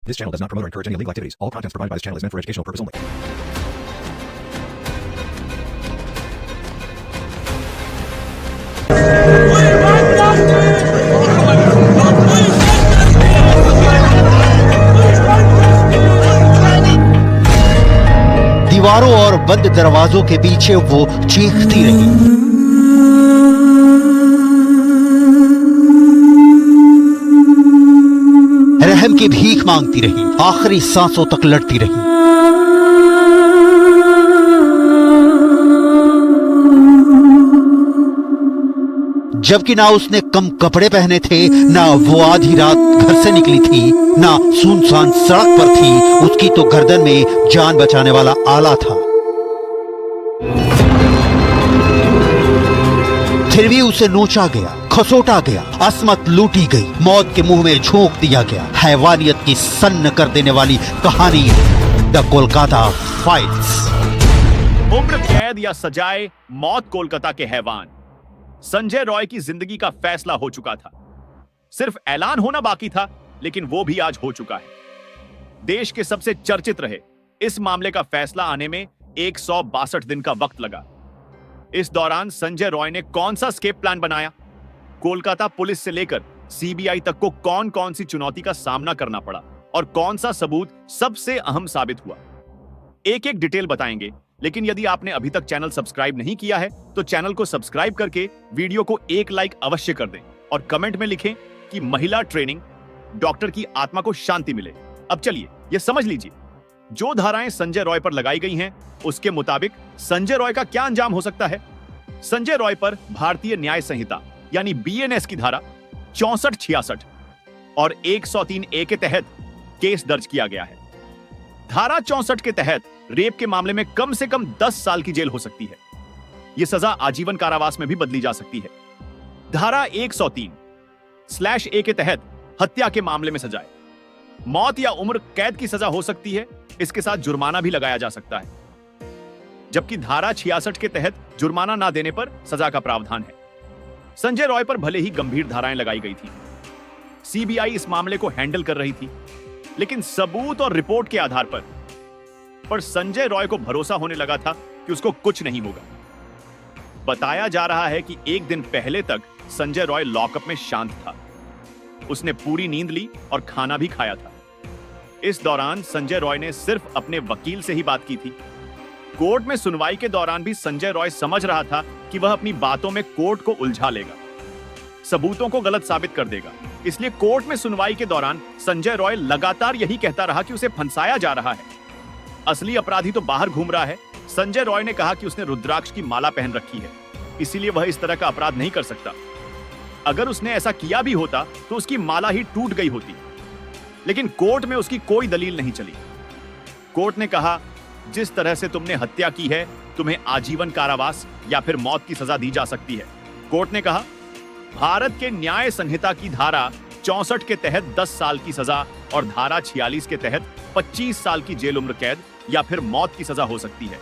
This channel does not promote or encourage any illegal activities. All contents provided by this channel is meant for educational purposes only. दीवारों और बंद दरवाजों के पीछे वो चीखती रही। रहम की भीख मांगती रही, आखिरी सांसों तक लड़ती रही। जबकि ना उसने कम कपड़े पहने थे, ना वो आधी रात घर से निकली थी, ना सुनसान सड़क पर थी। उसकी तो गर्दन में जान बचाने वाला आला था। फिर भी उसे नोचा गया, खसोटा गया, असमत लूटी गई, मौत के मुंह में झोंक दिया गया। हैवानियत की सन्न कर देने वाली कहानी, द कोलकाता फाइल्स। उम्र कैद या सजाए, मौत कोलकाता के हैवान। संजय रॉय की जिंदगी का फैसला हो चुका था। सिर्फ ऐलान होना बाकी था, लेकिन वो भी आज हो चुका है। देश के सबसे चर्चित रहे इस मामले का फैसला आने में 162 दिन का वक्त लगा। इस दौरान संजय रॉय ने कौन सा स्केप प्लान बनाया, कोलकाता पुलिस से लेकर सीबीआई तक को कौन कौन सी चुनौती का सामना करना पड़ा और कौन सा सबूत सबसे अहम साबित हुआ, एक एक डिटेल बताएंगे। लेकिन यदि आपने अभी तक चैनल सब्सक्राइब नहीं किया है तो चैनल को सब्सक्राइब करके वीडियो को एक लाइक अवश्य कर दें और कमेंट में लिखें कि महिला ट्रेनिंग डॉक्टर की आत्मा को शांति मिले। अब चलिए यह समझ लीजिए, जो धाराएं संजय रॉय पर लगाई गई हैं उसके मुताबिक संजय रॉय का क्या अंजाम हो सकता है। संजय रॉय पर भारतीय न्याय संहिता यानी बीएनएस की धारा 64-66 और 103A के तहत केस दर्ज किया गया है। धारा 64 के तहत रेप के मामले में कम से कम 10 साल की जेल हो सकती है। यह सजा आजीवन कारावास में भी बदली जा सकती है। धारा 103/A के तहत हत्या के मामले में सजाए, मौत या उम्र कैद की सजा हो सकती है। इसके साथ जुर्माना भी लगाया जा सकता है, जबकि धारा 66 के तहत जुर्माना ना देने पर सजा का प्रावधान है। संजय रॉय पर भले ही गंभीर धाराएं लगाई गई थी, सीबीआई इस मामले को हैंडल कर रही थी, लेकिन सबूत और रिपोर्ट के आधार पर संजय रॉय को भरोसा होने लगा था कि उसको कुछ नहीं होगा। बताया जा रहा है कि एक दिन पहले तक संजय रॉय लॉकअप में शांत था। उसने पूरी नींद ली और खाना भी खाया था। इस दौरान संजय रॉय ने सिर्फ अपने वकील से ही बात की थी। कोर्ट में सुनवाई के दौरान भी संजय रॉय समझ रहा था कि वह अपनी बातों में कोर्ट को उलझा लेगा, सबूतों को गलत साबित कर देगा। इसलिए कोर्ट में सुनवाई के दौरान संजय रॉय लगातार यही कहता रहा कि उसे फंसाया जा रहा है, असली अपराधी तो बाहर घूम रहा है। संजय रॉय ने कहा कि उसने रुद्राक्ष की माला पहन रखी है, इसीलिए वह इस तरह का अपराध नहीं कर सकता। अगर उसने ऐसा किया भी होता तो उसकी माला ही टूट गई होती। लेकिन कोर्ट में उसकी कोई दलील नहीं चली। कोर्ट ने कहा, जिस तरह से तुमने हत्या की है, तुम्हें आजीवन कारावास या फिर मौत की सजा दी जा सकती है। कोर्ट ने कहा, भारत के न्याय संहिता की धारा 64 के तहत 10 साल की सजा और धारा 46 के तहत 25 साल की जेल उम्र कैद या फिर मौत की सजा हो सकती है।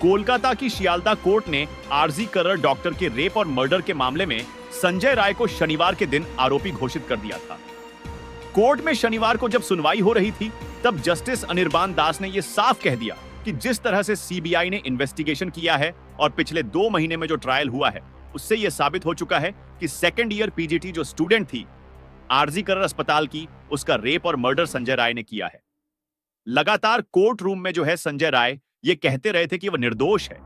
कोलकाता की शियालदा कोर्ट ने आरजी करण डॉक्टर के रेप और मर्डर के मामले में संजय राय को शनिवार के दिन आरोपी घोषित कर दिया था। कोर्ट में शनिवार को जब सुनवाई हो रही थी, तब जस्टिस अनिर्बान दास ने यह साफ कह दिया कि जिस तरह से सीबीआई ने इन्वेस्टिगेशन किया है और पिछले 2 महीने में जो ट्रायल हुआ है, उससे यह साबित हो चुका है कि सेकेंड ईयर पीजीटी जो स्टूडेंट थी आरजी करण अस्पताल की, उसका रेप और मर्डर संजय राय ने किया है। लगातार कोर्ट रूम में जो है संजय राय ये कहते रहे थे कि वह निर्दोष है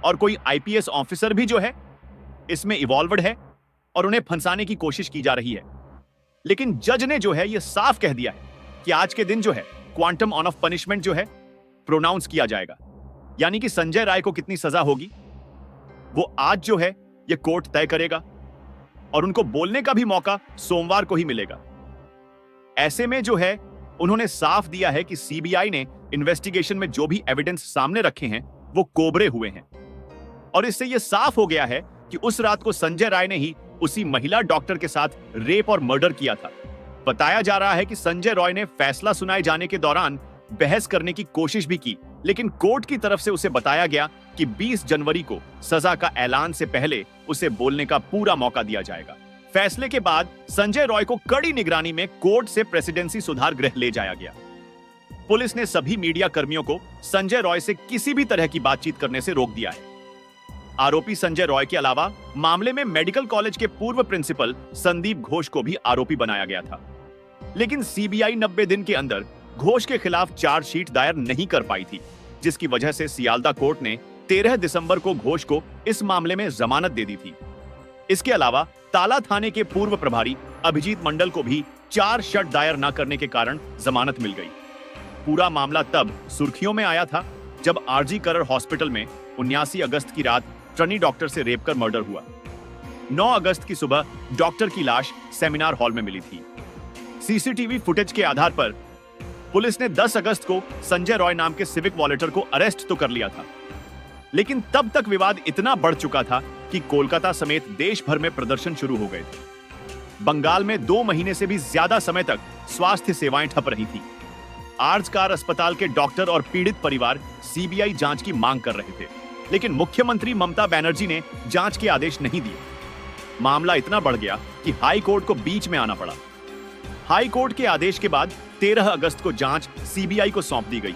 और कोई आईपीएस ऑफिसर भी जो है इसमें इवॉल्वड है और उन्हें फंसाने की कोशिश की जा रही है। लेकिन जज ने जो है ये साफ कह दिया है कि आज के दिन जो है क्वांटम ऑन ऑफ पनिशमेंट जो है प्रोनाउंस किया जाएगा, यानी कि संजय राय को कितनी सजा होगी वो आज जो है ये कोर्ट तय करेगा और उनको बोलने का भी मौका सोमवार को ही मिलेगा। ऐसे में जो है उन्होंने साफ दिया है कि सीबीआई ने इन्वेस्टिगेशन में जो भी एविडेंस सामने रखे हैं वो कोबरे हुए हैं और इससे यह साफ हो गया है कि उस रात को संजय राय ने ही उसी महिला डॉक्टर के साथ रेप और मर्डर किया था। बताया जा रहा है कि संजय रॉय ने फैसला सुनाए जाने के दौरान बहस करने की कोशिश भी की, लेकिन कोर्ट की तरफ से उसे बताया गया कि 20 जनवरी को सजा का ऐलान से पहले उसे बोलने का पूरा मौका दिया जाएगा। फैसले के बाद संजय रॉय को कड़ी निगरानी में कोर्ट से प्रेसिडेंसी सुधार गृह ले जाया गया। पुलिस ने सभी मीडिया कर्मियों को संजय रॉय से किसी भी तरह की बातचीत करने से रोक दिया है। आरोपी संजय रॉय के अलावा मामले में मेडिकल कॉलेज के पूर्व प्रिंसिपल संदीप घोष को भी आरोपी बनाया गया था, लेकिन सीबीआई 90 दिन के अंदर घोष के खिलाफ चार्जशीट दायर नहीं कर पाई थी, जिसकी वजह से सियालदा कोर्ट ने 13 दिसंबर को घोष को इस मामले में जमानत दे दी थी। इसके अलावा ताला थाने के पूर्व प्रभारी अभिजीत मंडल को भी चार्जशीट दायर न करने के कारण जमानत मिल गई। पूरा मामला तब सुर्खियों में आया था जब आरजी करर हॉस्पिटल में 79 अगस्त की रात ट्रनी डॉक्टर से रेप कर मर्डर हुआ। 9 अगस्त की सुबह डॉक्टर की लाश सेमिनार हॉल में मिली थी। सीसीटीवी फुटेज के आधार पर पुलिस ने 10 अगस्त को संजय रॉय नाम के सिविक वॉलेंटियर को अरेस्ट तो कर लिया था, लेकिन तब तक विवाद इतना बढ़ चुका था कि कोलकाता समेत देश भर में प्रदर्शन शुरू हो गए थे। बंगाल में 2 महीने से भी ज्यादा समय तक स्वास्थ्य सेवाएं ठप रही थी। आर्जकार अस्पताल के डॉक्टर और पीड़ित परिवार सीबीआई जांच की मांग कर रहे थे, लेकिन मुख्यमंत्री ममता बनर्जी ने जांच के आदेश नहीं दिए। मामला इतना बढ़ गया कि हाई कोर्ट को बीच में आना पड़ा। हाई कोर्ट के आदेश के बाद 13 अगस्त को जांच सीबीआई को सौंप दी गई।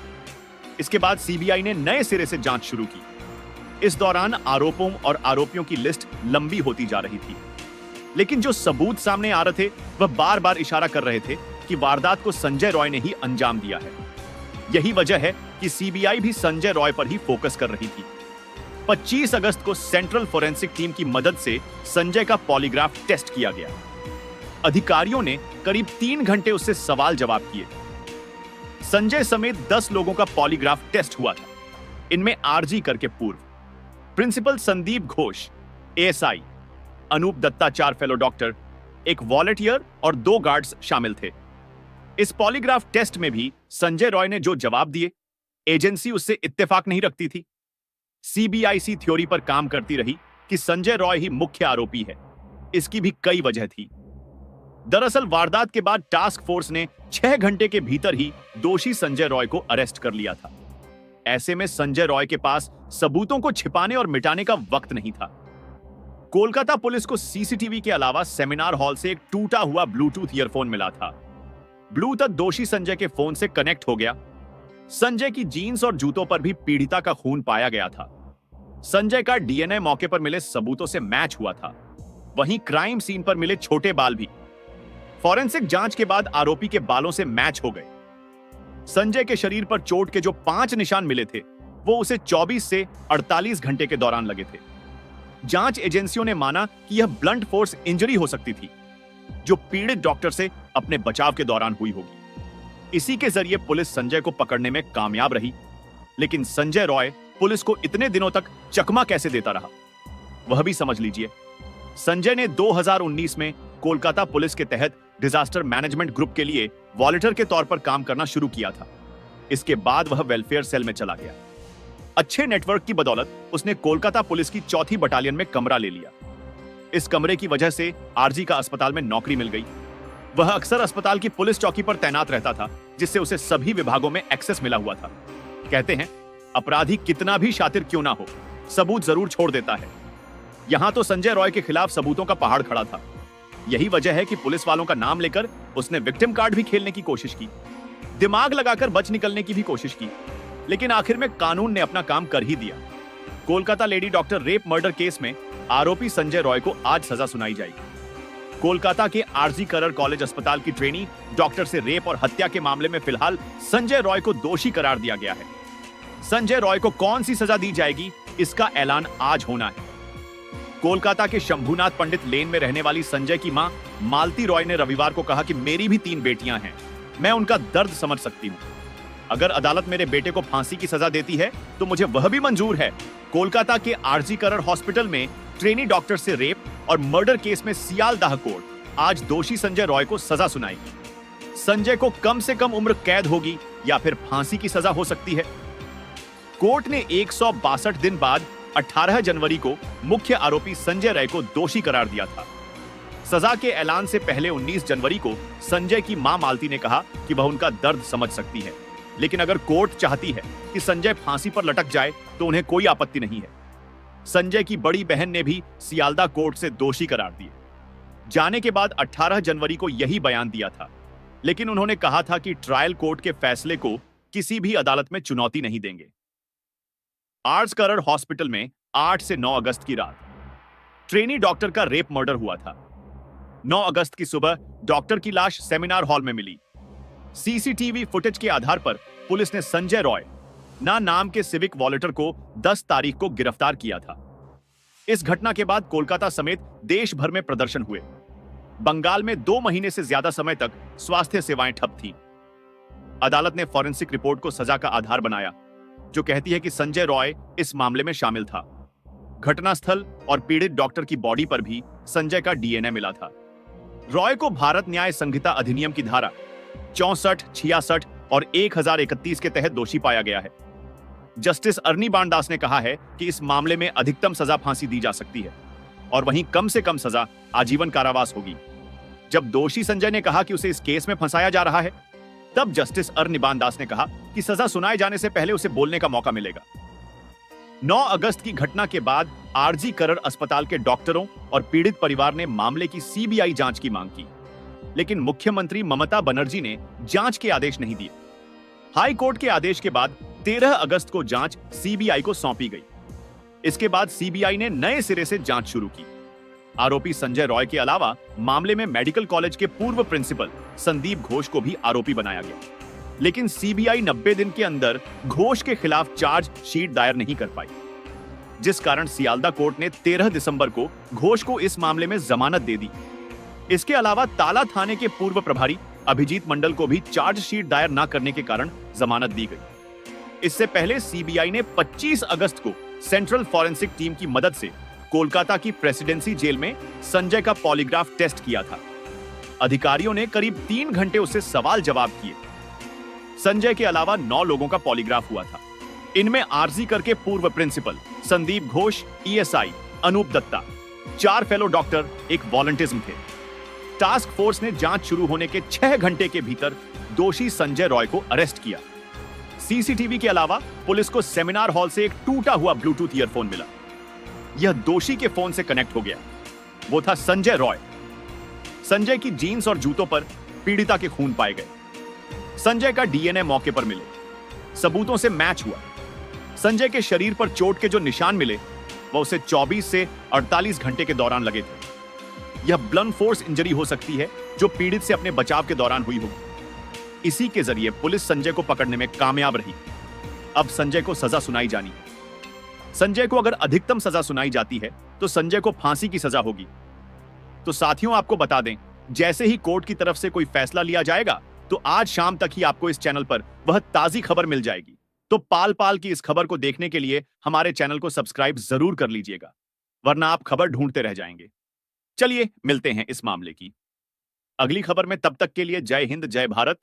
इसके बाद सीबीआई ने नए सिरे से जांच शुरू की। इस दौरान आरोपों और आरोपियों की लिस्ट लंबी होती जा रही थी, लेकिन जो सबूत सामने आ रहे थे वह बार बार इशारा कर रहे थे कि वारदात को संजय रॉय ने ही अंजाम दिया है। यही वजह है कि सीबीआई भी संजय रॉय पर ही फोकस कर रही थी। 25 अगस्त को सेंट्रल फोरेंसिक टीम की मदद से संजय का पॉलीग्राफ टेस्ट किया गया। अधिकारियों ने करीब 3 घंटे उससे सवाल जवाब किए। संजय समेत 10 लोगों का पॉलीग्राफ टेस्ट हुआ था। इनमें आरजी कर के पूर्व प्रिंसिपल संदीप घोष, एएसआई अनूप दत्ताचार फेलो डॉक्टर, एक वॉलंटियर और 2 गार्ड्स शामिल थे। इस पॉलीग्राफ टेस्ट में भी संजय रॉय ने जो जवाब दिए, एजेंसी उससे इत्तेफाक नहीं रखती थी। सीबीआईसी थ्योरी पर काम करती रही कि संजय रॉय ही मुख्य आरोपी है। इसकी भी कई वजह थी। दरअसल वारदात के बाद टास्क फोर्स ने 6 घंटे के भीतर ही दोषी संजय रॉय को अरेस्ट कर लिया था। ऐसे में संजय रॉय के पास सबूतों को छिपाने और मिटाने का वक्त नहीं था। कोलकाता पुलिस को सीसीटीवी के अलावा सेमिनार हॉल से एक टूटा हुआ ब्लूटूथ ईयरफोन मिला था। ब्लूटूथ दोषी संजय के फोन से कनेक्ट हो गया। संजय की जीन्स और जूतों पर भी पीड़िता का खून पाया गया था। संजय का डीएनए मौके पर मिले सबूतों से मैच हुआ था। वहीं क्राइम सीन पर मिले छोटे बाल भी फॉरेंसिक जांच के बाद आरोपी के बालों से मैच हो गए। संजय के शरीर पर चोट के जो 5 निशान मिले थे वो उसे 24 से 48 घंटे के दौरान लगे थे। जांच एजेंसियों ने माना कि यह ब्लंट फोर्स इंजरी हो सकती थी, जो पीड़ित डॉक्टर से अपने बचाव के दौरान हुई होगी। इसी के जरिए पुलिस संजय को पकड़ने में कामयाब रही, लेकिन संजय रॉय पुलिस को इतने दिनों तक चकमा कैसे देता रहा, वह भी समझ लीजिए। संजय ने 2019 में कोलकाता पुलिस के तहत डिजास्टर मैनेजमेंट ग्रुप के लिए वॉलंटियर के तौर पर काम करना शुरू किया था। इसके बाद वह वेलफेयर सेल में चला गया। अच्छे नेटवर्क की बदौलत उसने कोलकाता पुलिस की 4थी बटालियन में कमरा ले लिया। इस कमरे की वजह से आरजी का अस्पताल में नौकरी मिल गई। वह अक्सर अस्पताल की पुलिस चौकी पर तैनात रहता था, जिससे उसे सभी विभागों में एक्सेस मिला हुआ था। कहते हैं अपराधी कितना भी शातिर क्यों ना हो, सबूत जरूर छोड़ देता है। यहां तो संजय रॉय के खिलाफ सबूतों का पहाड़ खड़ा था। यही वजह है कि पुलिस वालों का नाम लेकर उसने विक्टिम कार्ड भी खेलने की कोशिश की, दिमाग लगाकर बच निकलने की भी कोशिश की, लेकिन आखिर में कानून ने अपना काम कर ही दिया। Kolkata lady doctor rape murder case में आरोपी संजय रॉय को आज सजा सुनाई जाएगी। कोलकाता के आरजी करर कॉलेज अस्पताल की ट्रेनी डॉक्टर से रेप और हत्या के मामले में फिलहाल संजय रॉय को दोषी करार दिया गया है। संजय रॉय को कौन सी सजा दी जाएगी, इसका ऐलान आज होना है। कोलकाता के शंभुनाथ पंडित लेन में रहने वाली संजय की मां मालती रॉय ने रविवार को कहा कि मेरी भी 3 बेटियां हैं, मैं उनका दर्द समझ सकती हूं। अगर अदालत मेरे बेटे को फांसी की सजा देती है तो मुझे वह भी मंजूर है। कोलकाता के आरजी करर हॉस्पिटल में ट्रेनी डॉक्टर से रेप और मर्डर केस में सियालदाह कोर्ट आज दोषी संजय रॉय को सजा सुनाएगी। संजय को कम से कम उम्र कैद होगी या फिर फांसी की सजा हो सकती है। कोर्ट ने 162 दिन बाद 18 जनवरी को मुख्य आरोपी संजय रॉय को दोषी करार दिया था। सजा के ऐलान से पहले 19 जनवरी को संजय की मां मालती ने कहा कि वह उनका दर्द समझ सकती है, लेकिन अगर कोर्ट चाहती है कि संजय फांसी पर लटक जाए तो उन्हें कोई आपत्ति नहीं है। संजय की बड़ी बहन ने भी सियालदा कोर्ट से दोषी करार दिए। जाने के बाद 18 जनवरी को यही बयान दिया था, लेकिन उन्होंने कहा था कि ट्रायल कोर्ट के फैसले को किसी भी अदालत में चुनौती नहीं देंगे। आर्ट्स करड़ हॉस्पिटल में 8 से 9 अगस्त की रात ट्रेनी डॉक्टर का रेप मर्डर हुआ था। 9 अगस्त की सुबह डॉक्टर की लाश सेमिनार हॉल में मिली। सीसीटीवी फुटेज के आधार पर पुलिस ने संजय रॉय नाम के सिविक वॉलेंटियर को 10 तारीख को गिरफ्तार किया था। इस घटना के बाद कोलकाता समेत देश भर में प्रदर्शन हुए। बंगाल में 2 महीने से ज्यादा समय तक स्वास्थ्य सेवाएं ठप थीं। अदालत ने फॉरेंसिक रिपोर्ट को सजा का आधार बनाया, जो कहती है कि संजय रॉय इस मामले में शामिल था। घटनास्थल और पीड़ित डॉक्टर की बॉडी पर भी संजय का डीएनए मिला था। रॉय को भारत न्याय संहिता अधिनियम की धारा 64, 66 और 1031 के तहत दोषी पाया गया है। जस्टिस अरनी बाणदास ने कहा है कि इस मामले में अधिकतम सजा फांसी दी जा सकती है और वहीं कम से कम सजा आजीवन कारावास होगी। जब दोषी संजय ने कहा कि उसे इस केस में फंसाया जा रहा है, तब जस्टिस अरनी बाणदास ने कहा कि सजा सुनाए जाने से पहले उसे बोलने का मौका मिलेगा। 9 अगस्त की घटना के बाद आरजी करड़ अस्पताल के डॉक्टरों और पीड़ित परिवार ने मामले की सीबीआई जांच की मांग की, लेकिन मुख्यमंत्री ममता बनर्जी ने जांच के आदेश नहीं दिए। हाई कोर्ट के आदेश के बाद 13 अगस्त को जांच सीबीआई को सौंपी गई। इसके बाद सीबीआई ने नए सिरे से जांच शुरू की। आरोपी संजय रॉय के अलावा मामले में मेडिकल कॉलेज के पूर्व प्रिंसिपल संदीप घोष को भी आरोपी बनाया गया, लेकिन सीबीआई 90 दिन के अंदर घोष के खिलाफ चार्ज शीट दायर नहीं कर पाई, जिस कारण सियालदा कोर्ट ने 13 दिसंबर को घोष को इस मामले में जमानत दे दी। इसके अलावा ताला थाने के पूर्व प्रभारी अभिजीत मंडल को भी चार्जशीट दायर न करने के कारण जमानत दी गई। इससे पहले सीबीआई ने 25 अगस्त को सेंट्रल फॉरेंसिक टीम की मदद से कोलकाता की प्रेसिडेंसी जेल में संजय का पॉलीग्राफ टेस्ट किया था। अधिकारियों ने करीब 3 घंटे उससे सवाल जवाब किए। संजय के अलावा 9 लोगों का पॉलीग्राफ हुआ था। इनमें आरजी कर के पूर्व principal Sandip Ghosh, ESI Anup Datta, 4 fellow doctor, एक वॉलंटिज्म थे। टास्क फोर्स ने जांच शुरू होने के 6 घंटे के भीतर दोषी संजय रॉय को अरेस्ट किया। सीसीटीवी के अलावा पुलिस को सेमिनार हॉल से एक टूटा हुआ ब्लूटूथ ईयरफोन मिला। यह दोषी के फोन से कनेक्ट हो गया। वो था संजय रॉय। संजय की जीन्स और जूतों पर पीड़िता के खून पाए गए। संजय का डीएनए मौके पर मिले, सबूतों से मैच हुआ। संजय के शरीर पर चोट के जो निशान मिले, वह उसे 24 से 48 घंटे के दौरान लगे थे। यह ब्लंट फोर्स इंजरी हो सकती है जो पीड़ित से अपने बचाव के दौरान हुई होगी। इसी के जरिए पुलिस संजय को पकड़ने में कामयाब रही। अब संजय को सजा सुनाई जानी है। संजय को अगर अधिकतम सजा सुनाई जाती है तो संजय को फांसी की सजा होगी। तो साथियों, आपको बता दें, जैसे ही कोर्ट की तरफ से कोई फैसला लिया जाएगा तो आज शाम तक ही आपको इस चैनल पर वह ताजी खबर मिल जाएगी। तो पाल पाल की इस खबर को देखने के लिए हमारे चैनल को सब्सक्राइब जरूर कर लीजिएगा, वरना आप खबर ढूंढते रह जाएंगे। चलिए मिलते हैं इस मामले की अगली खबर में। तब तक के लिए जय हिंद, जय भारत।